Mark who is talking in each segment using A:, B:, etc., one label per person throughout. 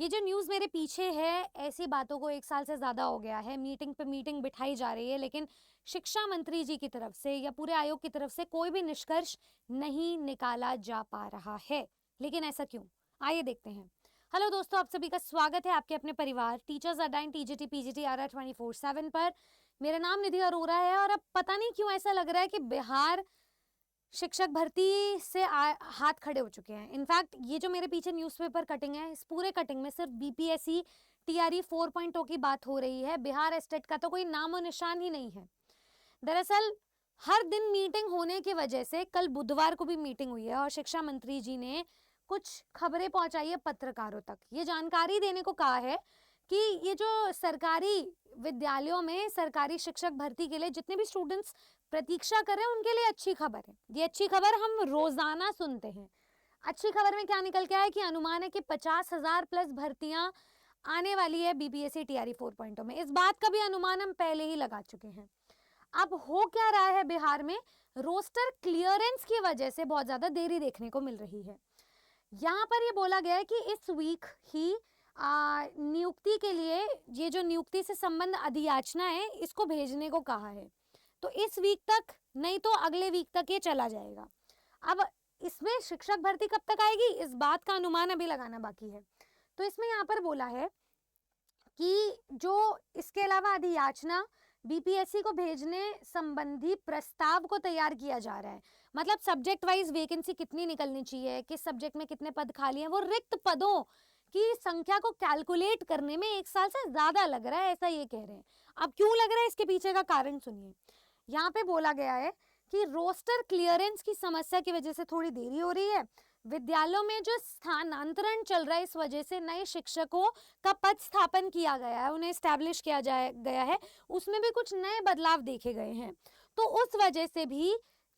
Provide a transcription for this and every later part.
A: ये जो न्यूज़ मेरे पीछे है, ऐसी बातों को 1 साल से ज़्यादा हो गया है, मीटिंग पे मीटिंग बिठाई जा रही है, लेकिन शिक्षा मंत्री जी की तरफ से या पूरे आयोग की तरफ से कोई भी निष्कर्ष नहीं निकाला जा पा रहा है। लेकिन ऐसा क्यों? आइए देखते हैं। हेलो दोस्तों, आप सभी का स्वागत है आपके अपने परिवार टीचर्स अड्डाइन टीजीटी पीजीटी RR 24/7 पर। मेरा नाम निधि अरोरा है और अब पता नहीं क्यों ऐसा लग रहा है कि बिहार शिक्षक भर्ती से हाथ खड़े हो चुके हैं। इनफैक्ट ये जो मेरे पीछे न्यूज़पेपर कटिंग है, इस पूरे कटिंग में सिर्फ बीपीएससी टीआरई 4.0 की बात हो रही है। बिहार स्टेट का तो कोई नामो निशान ही नहीं है। दरअसल हर दिन मीटिंग होने की वजह से कल बुधवार को भी मीटिंग हुई है और शिक्षा मंत्री जी ने कुछ खबरें पहुंचाई है पत्रकारों तक। ये जानकारी देने को कहा है कि ये जो सरकारी विद्यालयों में सरकारी शिक्षक भर्ती के लिए जितने भी स्टूडेंट्स प्रतीक्षा कर रहे हैं उनके लिए अच्छी खबर है। ये अच्छी खबर हम रोजाना सुनते हैं। अच्छी खबर में क्या निकल के आया कि अनुमान है कि 50,000 प्लस भर्तियां आने वाली है बीपीएससी टीआरई 4.0 में। इस बात का भी अनुमान हम पहले ही लगा चुके हैं। अब हो क्या रहा है बिहार में, रोस्टर क्लियरेंस की वजह से बहुत ज्यादा देरी देखने को मिल रही है। यहाँ पर ये बोला गया है कि इस वीक ही नियुक्ति के लिए ये जो नियुक्ति से संबंध अधियाचना है इसको भेजने को कहा है। तो इस वीक तक नहीं तो अगले वीक तक ये चला जाएगा। अब इसमें शिक्षक भर्ती कब तक आएगी, इस बात का अनुमान अभी लगाना बाकी है। तो इसमें यहाँ पर बोला है कि जो इसके अलावा अधियाचना बीपीएससी को भेजने संबंधी प्रस्ताव को तैयार किया जा रहा है। मतलब सब्जेक्ट वाइज वैकेंसी कितनी निकलनी चाहिए, किस सब्जेक्ट में कितने पद खाली हैं, वो रिक्त पदों की संख्या को कैलकुलेट करने में 1 साल से ज्यादा लग रहा है, ऐसा ये कह रहे हैं। अब क्यों लग रहा है, इसके पीछे का कारण सुनिए। यहाँ पे बोला गया है कि रोस्टर क्लियरेंस की समस्या की वजह से थोड़ी देरी हो रही है। विद्यालयों में जो स्थानांतरण चल रहा है, इस वजह से नए शिक्षकों का पद स्थापन किया गया है, उन्हें स्टैब्लिश किया गया है, उसमें भी कुछ नए बदलाव देखे गए हैं। तो उस वजह से भी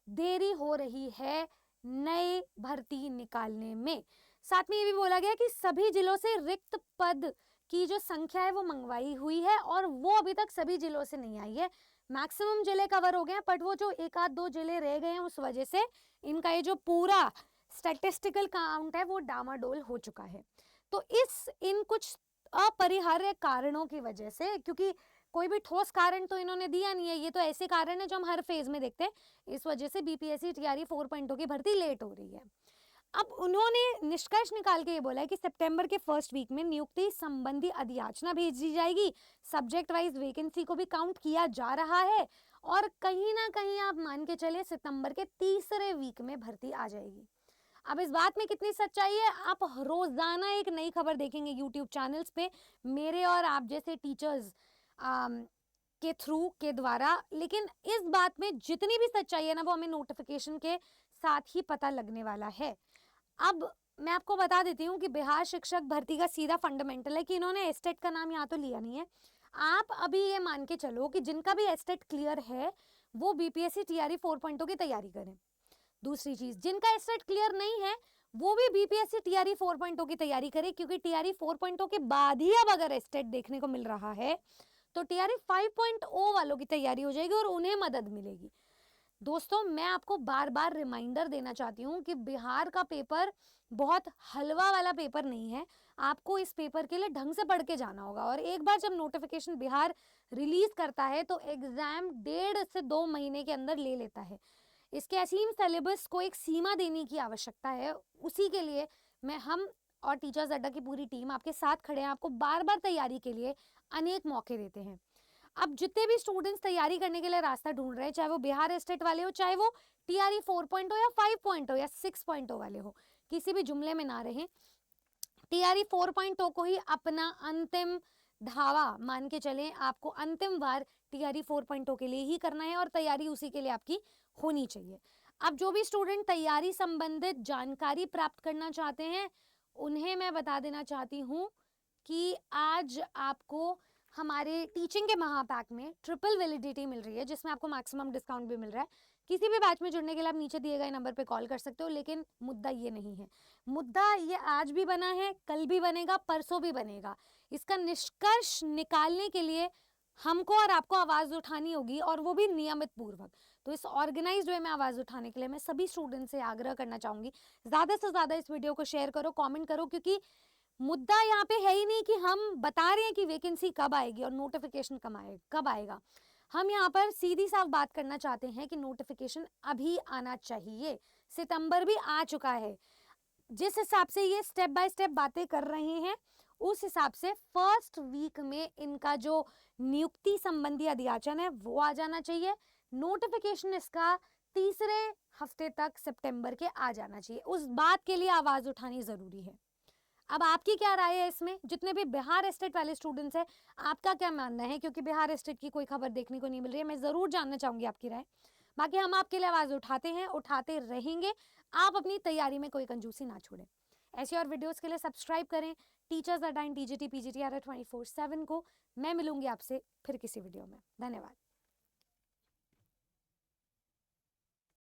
A: देरी हो रही है नए भर्ती निकालने में। साथ में ये भी बोला गया कि सभी जिलों से रिक्त पद की जो संख्या है वो मंगवाई हुई है और वो अभी तक सभी जिलों से नहीं आई है। मैक्सिमम जिले कवर हो गए हैं, बट वो जो 1-2 जिले रह गए हैं उस वजह से इनका ये जो पूरा स्टैटिस्टिकल काउंट है वो डामाडोल हो चुका है। तो इन कुछ अपरिहार्य कारणों की वजह से, क्योंकि कोई भी ठोस कारण तो इन्होंने दिया नहीं है, ये तो ऐसे कारण है जो हम हर फेज में देखते हैं, इस वजह से बीपीएससी टीआरई 4.0 की भर्ती लेट हो रही है। अब उन्होंने निष्कर्ष निकाल के ये बोला है कि सितंबर के फर्स्ट वीक में नियुक्ति संबंधी अधियाचना भेजी जाएगी। सब्जेक्ट वाइज वैकेंसी को भी काउंट किया जा रहा है और कहीं ना कहीं आप मान के चले सितंबर के तीसरे वीक में भर्ती आ जाएगी। अब इस बात में कितनी सच्चाई है, आप रोजाना एक नई खबर देखेंगे यूट्यूब चैनल्स पे, मेरे और आप जैसे टीचर्स के थ्रू के द्वारा। लेकिन इस बात में जितनी भी सच्चाई है ना, वो हमें नोटिफिकेशन के साथ ही पता लगने वाला है। अब मैं आपको बता देती हूँ कि बिहार शिक्षक भर्ती का सीधा फंडामेंटल है कि इन्होंने एस्टेट का नाम यहाँ तो लिया नहीं है। आप अभी ये मान के चलो कि जिनका भी एस्टेट क्लियर है वो बीपीएससी टीआरई 4.0 की तैयारी करें। दूसरी चीज, जिनका एस्टेट क्लियर नहीं है वो भी बीपीएससी टीआरई 4.0 की तैयारी करे, क्योंकि टीआरई 4.0 के बाद ही अब अगर एस्टेट देखने को मिल रहा है तो टीआरई 5.0 वालों की तैयारी हो जाएगी और उन्हें मदद मिलेगी। दोस्तों, मैं आपको बार बार रिमाइंडर देना चाहती हूँ कि बिहार का पेपर बहुत हलवा वाला पेपर नहीं है। आपको इस पेपर के लिए ढंग से पढ़ के जाना होगा और एक बार जब नोटिफिकेशन बिहार रिलीज करता है तो एग्जाम 1.5 से 2 महीने के अंदर ले लेता है। इसके असीम सिलेबस को एक सीमा देने की आवश्यकता है। उसी के लिए हम और टीचर्स अड्डा की पूरी टीम आपके साथ खड़े हैं, आपको बार बार तैयारी के लिए अनेक मौके देते हैं। अब जितने भी स्टूडेंट्स तैयारी करने के लिए रास्ता ढूंढ रहे हैं, चाहे वो बिहार स्टेट वाले हो, चाहे वो टीआरई 4.0 या 5.0 या 6.0 वाले हो, किसी भी जुमले में ना रहें। टीआरई 4.0 को ही अपना अंतिम धावा मान के चलें। आपको अंतिम बार टीआरई 4.0 के लिए ही करना है और तैयारी उसी के लिए आपकी होनी चाहिए। अब जो भी स्टूडेंट तैयारी संबंधित जानकारी प्राप्त करना चाहते हैं उन्हें मैं बता देना चाहती हूँ कि आज आपको हमारे टीचिंग के महापैक में ट्रिपल वैलिडिटी मिल रही है, जिसमें आपको मैक्सिमम डिस्काउंट भी मिल रहा है। किसी भी बैच में जुड़ने के लिए आप नीचे दिए गए नंबर पे कॉल कर सकते हो। लेकिन मुद्दा ये नहीं है, मुद्दा ये आज भी बना है, कल भी बनेगा, परसों भी बनेगा। इसका निष्कर्ष निकालने के लिए हमको और आपको आवाज उठानी होगी और वो भी नियमित पूर्वक। तो इस ऑर्गेनाइज्ड वे में आवाज उठाने के लिए मैं सभी स्टूडेंट से आग्रह करना चाहूंगी, ज्यादा से ज्यादा इस वीडियो को शेयर करो, कमेंट करो, क्योंकि मुद्दा यहाँ पे है ही नहीं कि हम बता रहे हैं कि वैकेंसी कब आएगी और नोटिफिकेशन कब आएगा। हम यहाँ पर सीधी साफ बात करना चाहते हैं कि नोटिफिकेशन अभी आना चाहिए। सितंबर भी आ चुका है। जिस हिसाब से ये स्टेप बाय स्टेप बातें कर रहे हैं, उस हिसाब से फर्स्ट वीक में इनका जो नियुक्ति संबंधी अधियाचन है वो आ जाना चाहिए। नोटिफिकेशन इसका तीसरे हफ्ते तक सितंबर के आ जाना चाहिए। उस बात के लिए आवाज उठानी जरूरी है। अब आपकी क्या राय है इसमें? जितने भी बिहार स्टेट वाले स्टूडेंट्स हैं, आपका क्या मानना है? क्योंकि बिहार स्टेट की कोई खबर देखने को नहीं मिल रही है, मैं जरूर जानना चाहूंगी आपकी राय। बाकी हम आपके लिए आवाज उठाते हैं, उठाते रहेंगे। आप अपनी तैयारी में कोई कंजूसी ना छोड़ें। ऐसी और वीडियोस के लिए सब्सक्राइब करें टीचर्स अटाइन TGT PGTR 24/7 को। मैं मिलूंगी आपसे फिर किसी वीडियो में। धन्यवाद।